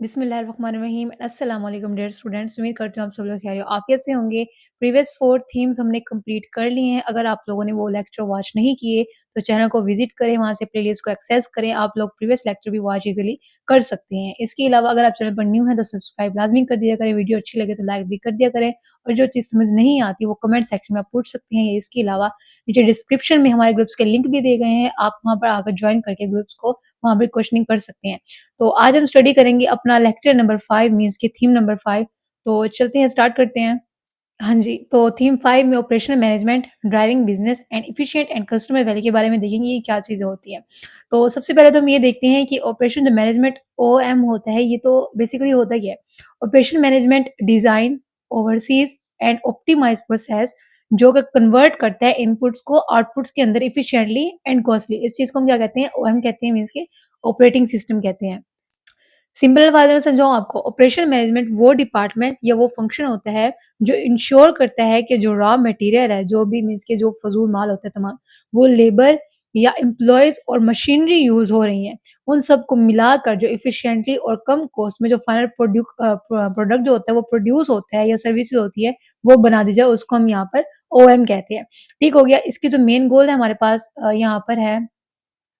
बिस्मिल्लाहिर्रहमानिर्रहीम अस्सलाम वालेकुम डियर स्टूडेंट्स। उम्मीद करती हूँ आप सब लोग खैरियत आफियत से होंगे। प्रीवियस 4 थीम्स हमने कंप्लीट कर लिए हैं। अगर आप लोगों ने वो लेक्चर वॉच नहीं किए तो चैनल को विजिट करें, वहाँ से प्लेलिस्ट को एक्सेस करें। आप लोग प्रीवियस लेक्चर भी वॉच इजीली कर सकते हैं। इसके अलावा अगर आप चैनल पर न्यू हैं तो सब्सक्राइब लाज़मी कर दिया करें, वीडियो अच्छी लगे तो लाइक भी कर दिया करें और जो चीज़ समझ नहीं आती वो कमेंट सेक्शन में आप पूछ सकते हैं। इसके अलावा नीचे डिस्क्रिप्शन में हमारे ग्रुप्स के लिंक भी दिए गए हैं, आप वहाँ पर आकर ज्वाइन करके ग्रुप्स को वहाँ पे क्वेश्चनिंग कर सकते हैं। तो आज हम स्टडी करेंगे अपना लेक्चर नंबर 5 मीन्स की थीम नंबर 5। तो चलते हैं, स्टार्ट करते हैं। हाँ जी, तो थीम 5 में operational management, driving business and efficient and customer value के बारे में देखेंगे ये क्या चीज़ें होती हैं। तो सबसे पहले तो हम ये देखते हैं कि ऑपरेशन जो मैनेजमेंट ओएम होता है, ये तो बेसिकली होता क्या है? Operation management design, overseas and optimise process जो कि कन्वर्ट करता है इनपुट्स को आउटपुट्स के अंदर एफिशिएंटली एंड कॉस्टली। इस चीज़ को हम क्या कहते हैं? ओएम कहते हैं, मीन्स के ऑपरेटिंग सिस्टम कहते हैं। सिंपल वाले में समझाऊँ आपको, ऑपरेशन मैनेजमेंट वो डिपार्टमेंट या वो फंक्शन होता है जो इंश्योर करता है कि जो रॉ मटेरियल है, जो भी मीन्स के जो फजूल माल होता है तमाम, वो लेबर या एम्प्लॉयज़ और मशीनरी यूज़ हो रही हैं, उन सबको मिलाकर जो एफिशिएंटली और कम कॉस्ट में जो फाइनल प्रोडक्ट जो होता है वो प्रोड्यूस होता है या सर्विसेज़ होती है, वो बना दी जाए, उसको हम यहाँ पर ओएम कहते हैं। ठीक हो गया? इसके जो मेन गोल है हमारे पास यहाँ पर है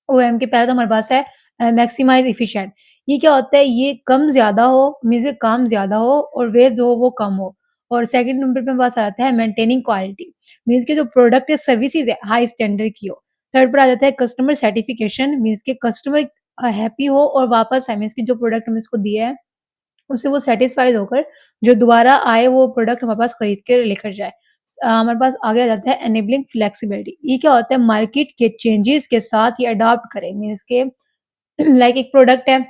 ओएम के पहले तो हमारे पास है मैक्सिमाइज़ एफिशिएंट। ये क्या होता है? ये कम ज़्यादा हो, मीन्स के काम ज़्यादा हो और वेस्ट जो हो वो कम हो। और सेकंड नंबर पे हमारे पास आ जाता है मेंटेनिंग क्वालिटी, मीन्स के जो प्रोडक्ट या सर्विसेज़ है हाई स्टैंडर्ड की हो। थर्ड पर आ जाता है कस्टमर सर्टिफिकेशन, मीन्स के कस्टमर हैप्पी हो और वापस आए, मीन्स कि जो प्रोडक्ट हमने इसको दिया है उससे वो सैटिस्फाइड होकर जो दोबारा आए वो प्रोडक्ट हमारे पास खरीद के लेकर जाए। हमारे पास आगे आ जाता है एनेबलिंग फ्लेक्सिबिलिटी। ये क्या होता है? मार्केट के चेंजेस के साथ ये अडॉप्ट करें, मीन्स के लाइक एक प्रोडक्ट है,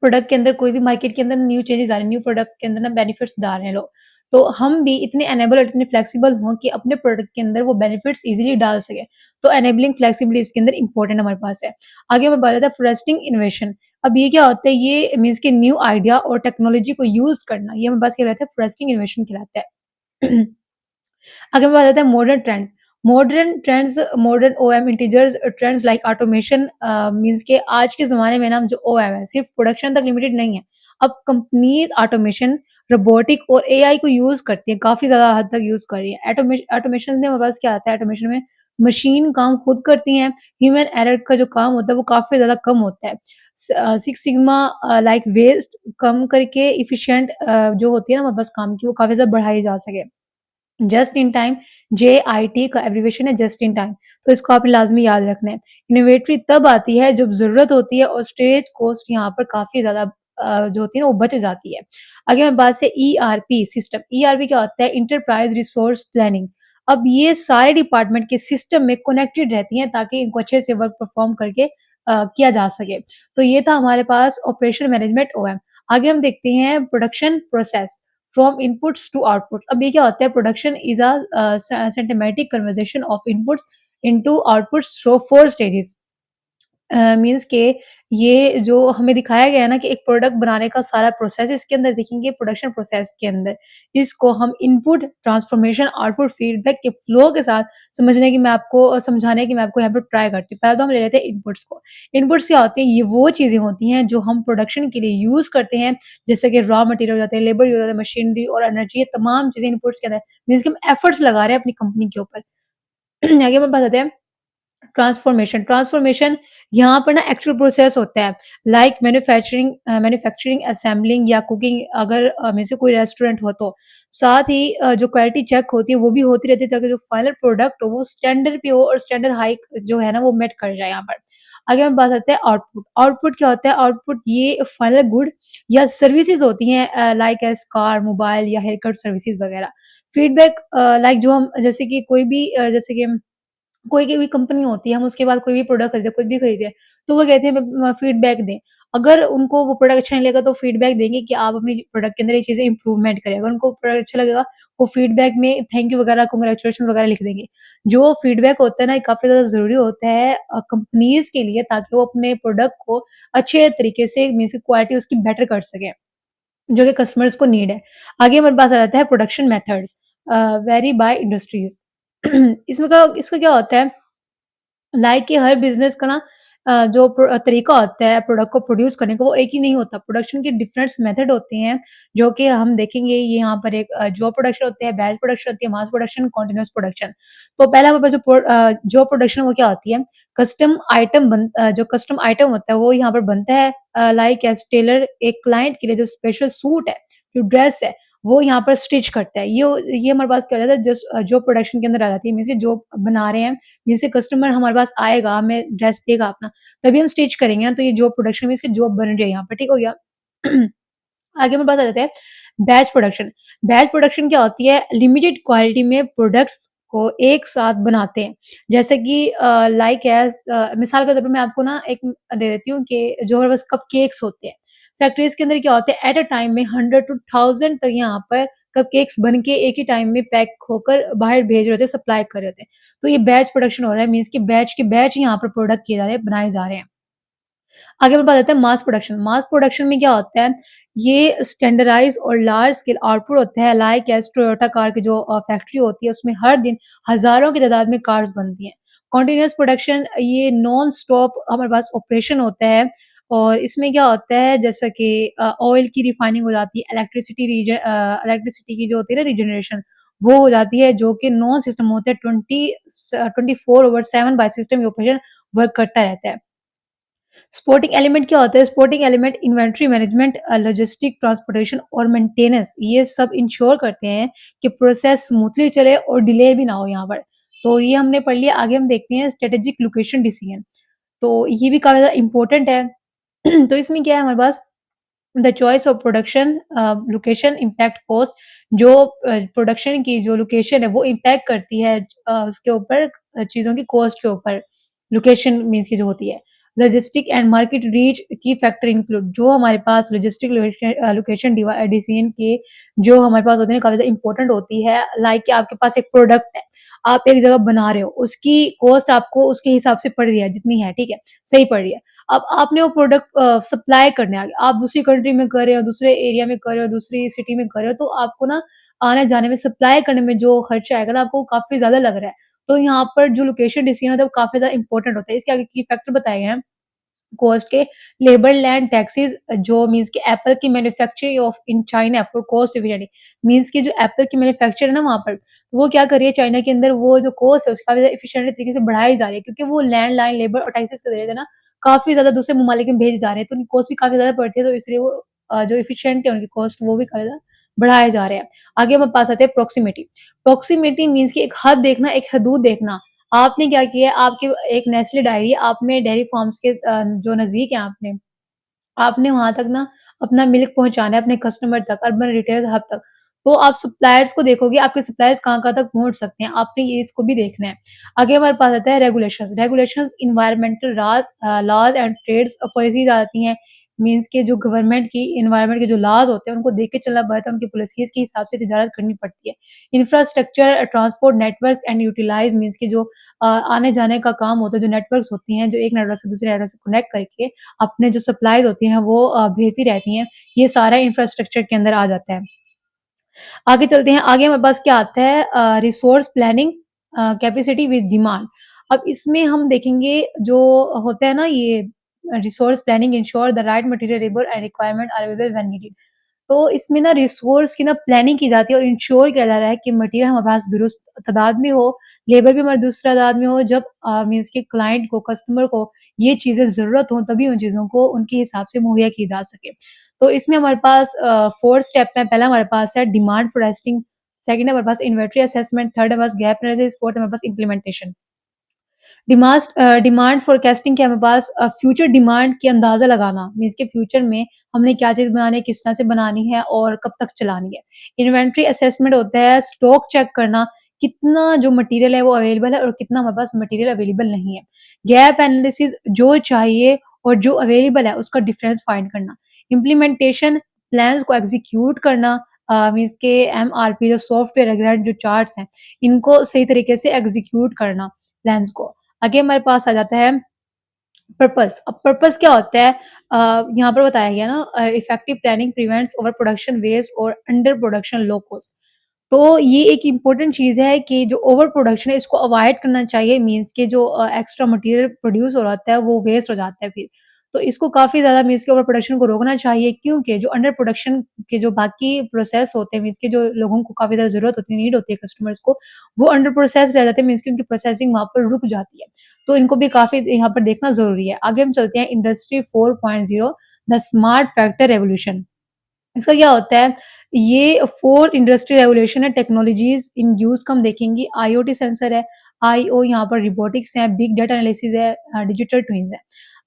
प्रोडक्ट के अंदर कोई भी मार्केट के अंदर न्यू चेंजेस आ रहे हैं, न्यू प्रोडक्ट के अंदर ना बेनिफिट्स ला रहे हैं लोग। तो हम भी इतने एनेबल और इतने फ्लेक्सिबल हों कि अपने प्रोडक्ट के अंदर वो बेनिफिट्स ईज़िली डाल सकें। तो एनेबलिंग फ्लेक्सिबिलिटी इसके अंदर इम्पोर्टेंट हमारे पास है। आगे हमारे पास आता है फोरेस्टिंग इन्वेशन। अब ये क्या होता है? ये मीन्स के न्यू आइडिया और टेक्नोलॉजी को यूज़ करना, ये हमारे पास क्या कहलाता है? फोरेस्टिंग इन्वेशन कहलाता है। आगे हमारे पास आता है modern trends. Modern OM integers trends like automation, means के आज के ज़माने में ना जो ओएम है सिर्फ़ प्रोडक्शन तक लिमिटेड नहीं है। अब कंपनीज़ ऑटोमेशन, रोबोटिक और एआई को यूज़ करती हैं, काफ़ी ज़्यादा हद तक यूज़ कर रही हैं। ऑटोमेशन में हमारे पास क्या आता है? ऑटोमेशन में मशीन काम खुद करती हैं, ह्यूमन एरर का जो काम होता है वो काफ़ी ज़्यादा कम होता है। सिक्स सिग्मा लाइक वेस्ट कम करके एफिशिएंट जो होती है ना हमारे पास काम की, वो काफ़ी ज़्यादा बढ़ाई जा सके। जस्ट इन टाइम, JIT का एब्रिविएशन है जस्ट इन टाइम, तो इसको आपने लाज़मी याद रखना है। इनोवेटरी तब आती है जब ज़रूरत होती है और स्टोरेज कॉस्ट यहाँ पर काफ़ी ज़्यादा जो होती है ना वो बच जाती है। आगे हमारे पास है ERP सिस्टम। ERP क्या होता है? Enterprise resource planning. अब ये सारे डिपार्टमेंट के सिस्टम में कनेक्टेड रहती हैं ताकि इनको अच्छे से वर्क परफ़ॉर्म करके किया जा सके। तो ये था हमारे पास ऑपरेशन मैनेजमेंट ओएम। आगे हम देखते हैं production process. From inputs to outputs. अब ये क्या होता है? Production is systematic conversation of inputs into outputs through 4 stages. Means के ये जो हमें दिखाया गया है ना कि एक प्रोडक्ट बनाने का सारा प्रोसेस इसके अंदर देखेंगे प्रोडक्शन प्रोसेस के अंदर। इसको हम इनपुट, ट्रांसफॉर्मेशन, आउटपुट, फीडबैक के फ्लो के साथ समझाने की मैं आपको यहाँ पे ट्राई करती हूँ। पहले तो हम ले लेते हैं इनपुट्स को। इनपुट्स क्या होती हैं? ये वो चीज़ें होती हैं जो हम प्रोडक्शन के लिए यूज़ करते हैं, जैसे कि रॉ मटेरियल हो जाते हैं, लेबर हो जाता है, मशीनरी और एनर्जी, ये तमाम चीज़ें इनपुट्स के अंदर मीन्स कि हम एफर्ट्स लगा रहे हैं अपनी कंपनी के ऊपर। आगे हमारे पास आते हैं ट्रांसफॉर्मेशन यहाँ पर ना एक्चुअल प्रोसेस होता है लाइक मैन्युफैक्चरिंग, असेंबलिंग या कुकिंग, अगर में से कोई रेस्टोरेंट हो तो। साथ ही जो क्वालिटी चेक होती है वो भी होती रहती है ताकि जो फाइनल प्रोडक्ट हो वो स्टैंडर्ड पे हो और स्टैंडर्ड हाई जो है ना वो मेट कर जाए यहाँ पर। आगे हम बात करते हैं आउटपुट। आउटपुट क्या होता है? आउटपुट ये फाइनल गुड या सर्विसेज होती हैं लाइक एस कार, मोबाइल या हेयर कट सर्विसेज वगैरह। फीडबैक लाइक जो हम जैसे कि कोई भी जैसे कि कोई भी कंपनी होती है, हम उसके बाद कोई भी प्रोडक्ट खरीदे, कुछ भी खरीदे, तो वो कहते हैं फीडबैक दें। अगर उनको वो प्रोडक्ट अच्छा नहीं लगेगा तो फीडबैक देंगे कि आप अपनी प्रोडक्ट के अंदर ये चीज़ें इम्प्रूवमेंट करें। अगर उनको प्रोडक्ट अच्छा लगेगा, वो फीडबैक में थैंक यू वगैरह, कांग्रेचुलेशन वगैरह लिख देंगे। जो फीडबैक होता है ना, ये काफ़ी ज़्यादा ज़रूरी होता है कंपनीज़ के लिए ताकि वो अपने प्रोडक्ट को अच्छे तरीके से मीन्स क्वालिटी उसकी बेटर कर सकें, जो कि कस्टमर्स को नीड है। आगे हमारे पास आ जाता है production methods vary by industries. इसका क्या होता है? लाइक कि हर बिज़नेस का ना तरीका होता है प्रोडक्ट को प्रोड्यूस करने का वो एक ही नहीं होता। प्रोडक्शन के डिफरेंट मेथड होते हैं, जो कि हम देखेंगे ये यहाँ पर एक जॉब प्रोडक्शन होती है, बैच प्रोडक्शन होती है, मास प्रोडक्शन, कंटीन्यूअस प्रोडक्शन। तो पहला हमारे पास जॉब प्रोडक्शन वो क्या होती है? जो कस्टम आइटम होता है वो यहाँ पर बनता है लाइक एज़ टेलर एक क्लाइंट के लिए जो स्पेशल सूट है, जो ड्रेस है, वो यहाँ पर स्टिच करता है। ये हमारे पास क्या हो जाता है जॉब प्रोडक्शन के अंदर आ जाती है। मीन्स कि जॉब बना रहे हैं, मीन्स कि कस्टमर हमारे पास आएगा, हमें ड्रेस देगा अपना, तभी हम स्टिच करेंगे ना, तो ये जॉब प्रोडक्शन मीन्स कि जॉब बन रही है यहाँ पर, ठीक हो गया? आगे हम बात आ जाते हैं बैच प्रोडक्शन। बैच प्रोडक्शन क्या होती है? लिमिटेड क्वांटिटी में प्रोडक्ट्स को एक साथ बनाते हैं। जैसे कि मिसाल के तौर पे मैं आपको ना एक दे देती हूँ कि जो हमारे पास कपकेक्स होते हैं, फैक्ट्रीज़ के अंदर क्या होता है एट अ टाइम में 100 टू 1000 तक यहाँ पर कपकेक्स बन के एक ही टाइम में पैक होकर बाहर भेज रहे होते हैं, सप्लाई कर रहे होते हैं। तो ये बैच प्रोडक्शन हो रहा है मीन्स कि बैच के बैच यहाँ पर प्रोडक्ट किए जा रहे हैं, बनाए जा रहे हैं। आगे हम बात करते हैं मास प्रोडक्शन। मास प्रोडक्शन में क्या होता है, ये स्टैंडर्डाइज़ और लार्ज स्केल आउटपुट होता है लाइक एज़ टोयोटा कार की जो फैक्ट्री होती है उसमें हर दिन हज़ारों की तादाद में कार्स बनती हैं। कंटीन्यूअस प्रोडक्शन ये नॉन स्टॉप हमारे पास ऑपरेशन होता है और इसमें क्या होता है जैसा कि ऑयल की रिफाइनिंग हो जाती है, इलेक्ट्रिसिटी की जो होती है ना रीजनरेशन वो हो जाती है जो कि नॉन सिस्टम होते हैं 24/7 बाय सिस्टम ये ऑपरेशन वर्क करता रहता है। सपोर्टिंग एलिमेंट क्या होता है? Supporting element inventory management, logistic, transportation और मेंटेनेंस ये सब इंश्योर करते हैं कि प्रोसेस स्मूथली चले और डिले भी ना हो यहाँ पर। तो ये हमने पढ़ लिया, आगे हम देखते हैं स्ट्रेटेजिक लोकेशन डिसीजन। तो ये भी काफ़ी ज़्यादा इम्पोर्टेंट है। तो इसमें क्या है हमारे पास the choice of production location impact cost जो प्रोडक्शन की जो लोकेशन है वो इम्पैक्ट करती है उसके ऊपर चीज़ों की कॉस्ट के ऊपर लोकेशन मीन्स की जो होती है लॉजिस्टिक एंड मार्केट रीच की फैक्टर इंक्लूड जो हमारे पास लॉजिस्टिक लोकेशन डिसीजन के जो हमारे पास होते हैं काफ़ी ज़्यादा इंपॉर्टेंट होती है लाइक कि आपके पास एक प्रोडक्ट है आप एक जगह बना रहे हो उसकी कॉस्ट आपको उसके हिसाब से पड़ रही है जितनी है ठीक है सही पड़ रही है अब आपने वो प्रोडक्ट सप्लाई करने आ गए आप दूसरी कंट्री में कर रहे हो, दूसरे एरिया में कर रहे हो, दूसरी सिटी में कर रहे हो, तो आपको ना आने-जाने में सप्लाई करने में जो खर्चा आएगा ना आपको काफ़ी ज़्यादा लग रहा है। तो यहाँ पर जो लोकेशन डिसीजन होता है वो काफ़ी ज़्यादा इम्पोर्टेंट होता है। इसके आगे की फैक्टर बताए गए हैं कॉस्ट के लेबर लैंड टैक्सेस जो मीन्स कि एप्पल की manufacturing of in China for cost efficiently means कि जो एप्पल की मैन्युफैक्चर है ना वहाँ पर, वो क्या कर रही है चाइना के अंदर वो जो कॉस्ट है उसकी काफ़ी ज़्यादा एफिशिएंटली तरीके से बढ़ाई जा रही है क्योंकि वो लैंड लेबर और टैक्सेस के ज़रिए से ना काफ़ी ज़्यादा दूसरे ममालिक में भेजे जा रहे हैं, तो उनकी कॉस्ट भी काफ़ी ज़्यादा बढ़ती है, तो इसलिए वो जो एफिशिएंट है उनकी कॉस्ट वो भी काफ़ी ज़्यादा बढ़ाए जा रहे हैं। आगे हम पास आते हैं प्रॉक्सिमिटी। प्रॉक्सिमिटी मीन्स कि एक हद देखना, एक हदूद देखना। आपने क्या किया आपके एक नेस्ले डायरी आपने डेयरी फार्म्स के जो नज़दीक है आपने आपने वहाँ तक ना अपना मिल्क पहुँचाना है अपने कस्टमर तक, अर्बन रिटेल हब तक। तो आप सप्लायर्स को देखोगे, आपके सप्लायर्स कहाँ-कहाँ तक पहुँच सकते हैं, आपने ये इसको भी देखना है। आगे हमारे पास आता है regulations. Regulations environmental laws and trades policies आती हैं। मीन्स के जो गवर्नमेंट की एनवायरनमेंट के जो लॉज़ होते हैं, उनको देख के चलना पड़ता है, उनकी पॉलिसीज़ के हिसाब से तिजारत करनी पड़ती है। Infrastructure, transport network and utilise means के जो आने-जाने का काम होता है, जो नेटवर्क्स होती हैं, जो एक नेटवर्क से दूसरे नेटवर्क से कनेक्ट करके अपने जो सप्लाइज़ होती हैं वो भेजती रहती हैं। ये सारा इंफ्रास्ट्रक्चर के अंदर आ जाता है। आगे चलते हैं, आगे हमारे पास क्या आता है resource planning capacity with demand. अब इसमें हम देखेंगे जो होता है ना ये resource planning ensure the right material labour and requirement are available when needed. तो इसमें ना रिसोर्स की ना प्लानिंग की जाती है और इंश्योर किया जा रहा है कि मटेरियल हमारे पास दुरुस्त तादाद में हो, लेबर भी हमारे दुरुस्त तादाद में हो जब मीन्स के क्लाइंट को, कस्टमर को ये चीज़ें ज़रूरत हो तभी उन चीज़ों को उनके हिसाब से मुहैया की जा सके। तो इसमें हमारे पास 4 स्टेप है, पहला हमारे पास है डिमांड फोरेस्टिंग, सेकंड है हमारे पास इन्वेंटरी असेसमेंट, थर्ड है हमारे पास गैप एनालिसिस, फोर्थ है हमारे पास इम्प्लीमेंटेशन। डिमांड फोरकास्टिंग के हमारे पास फ्यूचर डिमांड की अंदाज़ा लगाना मीन्स के फ्यूचर में हमने क्या चीज़ बनानी है, किस तरह से बनानी है और कब तक चलानी है। इन्वेंटरी असेसमेंट होता है स्टॉक चेक करना, कितना जो मटेरियल है वो अवेलेबल है और कितना हमारे पास मटेरियल अवेलेबल नहीं है। गैप एनालिसिस जो चाहिए और जो अवेलेबल है उसका डिफरेंस फाइंड करना। इम्प्लीमेंटेशन प्लान्स को एग्ज़ीक्यूट करना मीन्स के एमआरपी जो सॉफ्टवेयर वगैरह जो चार्ट्स हैं, इनको सही तरीके से एग्ज़ीक्यूट करना प्लान्स को। आगे हमारे पास आ जाता है पर्पस। अब पर्पस क्या होता है यहाँ पर बताया गया ना effective planning prevents over production waste और अंडर प्रोडक्शन लो कॉस्ट। तो ये एक इम्पोर्टेंट चीज़ है कि जो ओवर प्रोडक्शन है इसको अवॉइड करना चाहिए मीन्स के जो एक्स्ट्रा मटेरियल प्रोड्यूस हो जाता है वो वेस्ट हो जाता है फिर। तो इसको काफ़ी ज़्यादा मीन्स के ओवर प्रोडक्शन को रोकना चाहिए क्योंकि जो अंडर प्रोडक्शन के जो बाकी प्रोसेस होते हैं मीन्स के जो लोगों को काफ़ी ज़्यादा ज़रूरत होती है, नीड होती है कस्टमर्स को, वो अंडर प्रोसेस रह जाते हैं मीन्स की उनकी प्रोसेसिंग वहाँ पर रुक जाती है। तो इनको भी काफ़ी यहाँ पर देखना ज़रूरी है। आगे हम चलते हैं industry 4.0 the smart factor revolution. इसका क्या होता है, ये फोर्थ इंडस्ट्रियल रेवोल्यूशन है, टेक्नोलॉजीज़ इन यूज़ का हम देखेंगे, आईओटी सेंसर है, आईओ यहाँ पर रोबोटिक्स है, बिग डाटा एनालिसिस है, डिजिटल ट्विन्स है।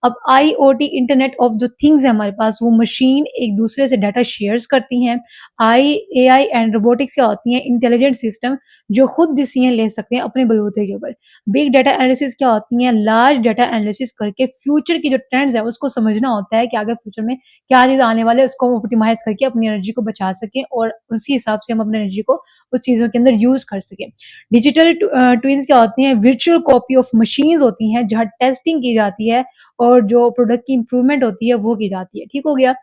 अब आईओटी इंटरनेट ऑफ जो थिंग्स है हमारे पास, वो मशीन एक-दूसरे से डाटा शेयर्स करती हैं। एआई एंड रोबोटिक्स क्या होती हैं, इंटेलिजेंट सिस्टम जो खुद डिसीजन ले सकते हैं अपने बलबूते के ऊपर। बिग डाटा एनालिसिस क्या होती हैं, लार्ज डाटा एनालिसिस करके फ्यूचर की जो ट्रेंड्स है उसको समझना होता है कि आगे फ्यूचर में क्या चीज़ आने वाला है उसको हम ऑप्टिमाइज़ करके अपनी एनर्जी को बचा सकें और उसी हिसाब से हम अपनी एनर्जी को उस चीज़ों के अंदर यूज़ कर सकें। डिजिटल ट्विन्स क्या होती हैं? वर्चुअल कॉपी ऑफ मशीन्स होती हैं जहाँ टेस्टिंग की जाती है और जो प्रोडक्ट की इम्प्रूवमेंट होती है वो की जाती है। ठीक हो गया?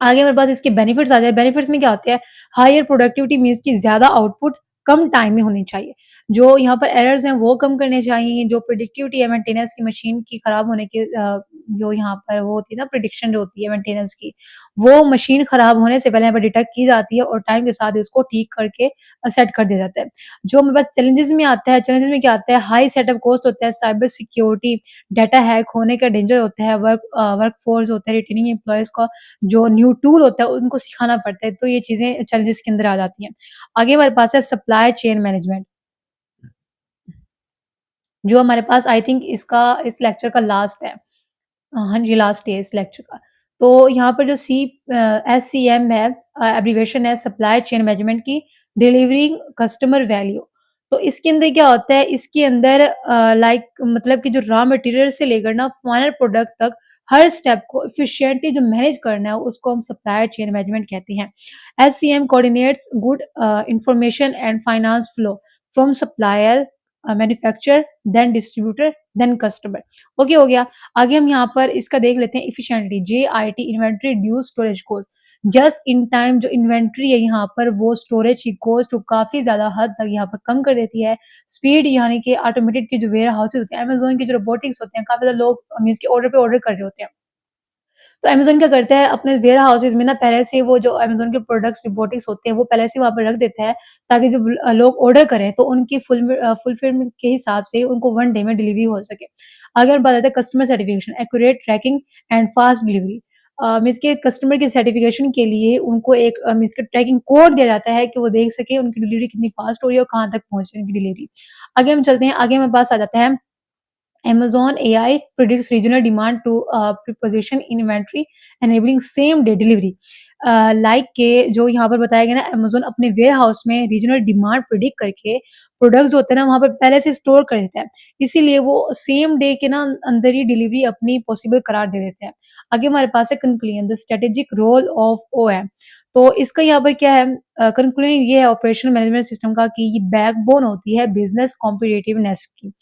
आगे हमारे पास इसके बेनिफिट्स आ जाए, बेनिफिट्स में क्या होते हैं, हायर प्रोडक्टिविटी मीन्स कि ज़्यादा आउटपुट कम टाइम में होनी चाहिए। जो यहाँ पर एरर्स हैं वो कम करने चाहिए, जो प्रोडक्टिविटी है मेंटेनेंस की मशीन की खराब होने की जो यहाँ पर वो होती है ना प्रेडिक्शन जो होती है मेंटेनेंस की, वो मशीन खराब होने से पहले यहाँ पर डिटेक्ट की जाती है और टाइम के साथ ही उसको ठीक करके सेट कर दिया जाता है। जो हमारे पास चैलेंजेस में आता है, चैलेंजेस में क्या आता है, हाई सेटअप कॉस्ट होता है, साइबर सिक्योरिटी, डाटा हैक होने का डेंजर होता है, वर्कफोर्स होता है, रिटेनिंग एम्प्लॉइज़ का जो न्यू टूल होता है उनको सिखाना पड़ता है, तो ये चीज़ें चैलेंजेस के अंदर आ जाती हैं। आगे हमारे पास है सप्लाई चेन मैनेजमेंट, जो हमारे पास आई थिंक इसका इस लेक्चर का लास्ट है। हाँ जी, लास्ट है इस लेक्चर का। तो यहाँ पर जो एससीएम है एब्रिविएशन है सप्लाई चेन मैनेजमेंट की, डिलीवरिंग कस्टमर वैल्यू। तो इसके अंदर क्या होता है, इसके अंदर लाइक मतलब कि जो रॉ मटेरियल से लेकर ना फाइनल प्रोडक्ट तक हर स्टेप को एफिशिएंटली जो मैनेज करना है, उसको हम सप्लाई चेन मैनेजमेंट कहते हैं। SCM coordinates good information and finance flow from supplier, manufacturer, then distributor, then customer. Okay हो गया। आगे हम यहाँ पर इसका देख लेते हैं efficiently JIT inventory reduce storage cost. Just in time जो इन्वेंटरी है यहाँ पर वो स्टोरेज की कॉस्ट को काफ़ी ज़्यादा हद तक यहाँ पर कम कर देती है। स्पीड यानी कि ऑटोमेटेड के जो वेयर हाउसेज़ होते हैं, अमेज़न के जो रोबोटिक्स होते हैं, काफ़ी ज़्यादा लोग मीन्स के ऑर्डर पे ऑर्डर कर रहे होते हैं। तो अमेज़न क्या करता है अपने वेयर हाउसेज़ में ना पहले से वो जो अमेज़न के प्रोडक्ट्स रोबोटिक्स होते हैं वो पहले से वहाँ पे रख देता है ताकि जब लोग ऑर्डर करें तो उनकी फुलफिलमेंट के हिसाब से उनको 1 डे में डिलीवरी हो सके। आगे हम बात करते हैं customer certification, accurate tracking and fast delivery. Means के कस्टमर के सर्टिफिकेशन के लिए उनको एक मीन्स के ट्रैकिंग कोड दिया जाता है कि वो देख सके उनकी डिलीवरी कितनी फास्ट हो रही है और कहाँ तक पहुँच रही है उनकी डिलीवरी। आगे हम चलते हैं, आगे हमारे पास आ जाता है Amazon AI predicts regional demand to preposition in inventory, enabling same day delivery. Like के जो यहाँ पर बताया गया ना अमेज़न अपने वेयर हाउस में रीजनल डिमांड प्रेडिक्ट करके प्रोडक्ट्स होते हैं ना वहाँ पर पहले से स्टोर कर देता है। इसीलिए वो सेम डे के ना अंदर ही डिलीवरी अपनी पॉसिबल करार दे देते हैं। आगे हमारे पास है conclusion the strategic role of OM. तो इसका यहाँ पर क्या है कंक्लूजन ये है ऑपरेशनल मैनेजमेंट सिस्टम का कि ये बैकबोन होती है बिजनेस कॉम्पिटिटिवनेस की।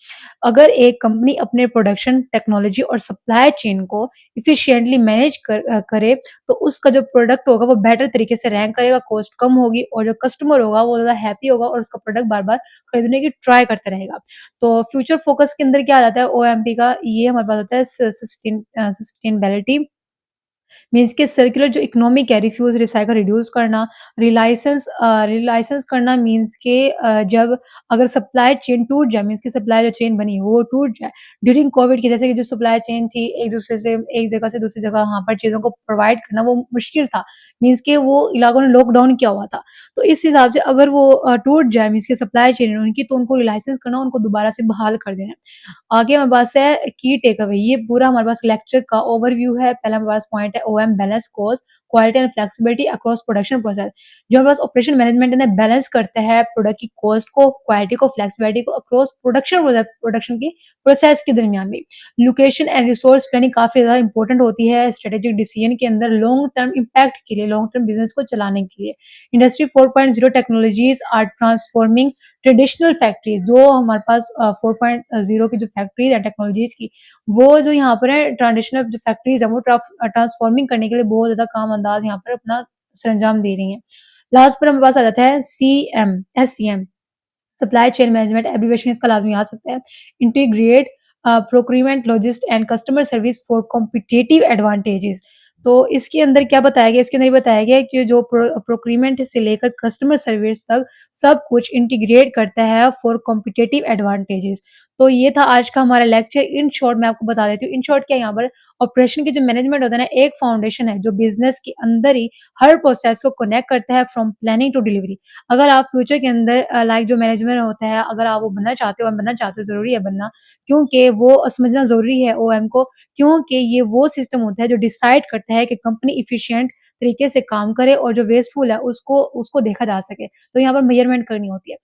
अगर एक कंपनी अपने प्रोडक्शन, टेक्नोलॉजी और सप्लाई चेन को एफिशिएंटली मैनेज करे, तो उसका जो प्रोडक्ट होगा वो बेटर तरीके से रैंक करेगा, कॉस्ट कम होगी और जो कस्टमर होगा वो ज़्यादा हैप्पी होगा और उसका प्रोडक्ट बार-बार खरीदने की ट्राई करता रहेगा। तो फ्यूचर फोकस के अंदर क्या आ जाता है ओएमपी का, ये हमारे पास होता है सस्टेनेबिलिटी मीन्स के सर्कुलर जो इकोनॉमिक है रिफ्यूज रिसाइकल रिड्यूस करना, रिलाइसेंस करना मीन्स के जब अगर सप्लाई चेन टूट जाए मीन्स की सप्लाई जो चेन बनी है वो टूट जाए ड्यूरिंग कोविड की जैसे कि जो सप्लाई चेन थी एक दूसरे से एक जगह से दूसरी जगह वहाँ पर चीज़ों को प्रोवाइड करना वो मुश्किल था। मीन्स के वो इलाकों ने लॉकडाउन किया हुआ था। तो इस हिसाब से अगर वो टूट जाए मीन्स की सप्लाई चेन है उनकी तो उनको रिलाइसेंस करना उनको दोबारा से बहाल कर देना। आगे हमारे पास है की टेक अवे, ये पूरा हमारे पास लेक्चर का ओवरव्यू है। पहला हमारे पास पॉइंट है OM balance cost, quality and flexibility across production process. जो हमारे पास ऑपरेशन मैनेजमेंट है ना बैलेंस करता है प्रोडक्ट की कॉस्ट को, क्वालिटी को, फ्लेक्सिबिलिटी को अक्रॉस प्रोडक्शन की प्रोसेस के दरमियान भी। लोकेशन एंड रिसोर्स प्लानिंग काफ़ी ज़्यादा इंपॉर्टेंट होती है स्ट्रेटेजिक डिसीजन के अंदर लॉन्ग टर्म इम्पैक्ट के लिए, लॉन्ग टर्म बिजनेस को चलाने के लिए। Industry 4.0 technologies are transforming traditional factories, जो हमारे पास 4.0 की जो फैक्ट्रीज है टेक्नोलॉजीज की, वो जो यहाँ पर है ट्रेडिशनल जो फैक्ट्रीज है वो ट्रांसफॉर्मिंग करने के लिए बहुत ज़्यादा काम अंदाज यहाँ पर अपना सरंजाम दे रही हैं। लास्ट पर हमारे पास आ जाता है CM, SCM. Supply chain management abbreviation इसका लाज़मी आ सकता है। इंटीग्रेट प्रोक्यूरमेंट, लॉजिस्ट and customer service for competitive advantages. तो इसके अंदर क्या बताया गया? इसके अंदर ये बताया गया है कि जो प्रोक्यूरमेंट से लेकर कस्टमर सर्विस तक सब कुछ इंटीग्रेट करता है फॉर कॉम्पिटिटिव एडवांटेजेस। तो ये था आज का हमारा लेक्चर। इन शॉर्ट मैं आपको बता देती हूँ। इन शॉर्ट क्या है यहाँ पर ऑपरेशन की जो मैनेजमेंट होता है ना, एक फाउंडेशन है जो बिज़नेस के अंदर ही हर प्रोसेस को कनेक्ट करता है फ्रॉम प्लानिंग टू डिलीवरी। अगर आप फ्यूचर के अंदर लाइक जो मैनेजमेंट होता है, अगर आप वो बनना चाहते हो, बनना चाहते हो, ज़रूरी है बनना, क्योंकि वो समझना ज़रूरी है ओएम को, क्योंकि ये वो सिस्टम होता है जो डिसाइड करता है कि कंपनी एफिशिएंट तरीके से काम करे और जो वेस्टफुल है उसको उसको देखा जा सके। तो यहाँ पर मेजरमेंट करनी होती है।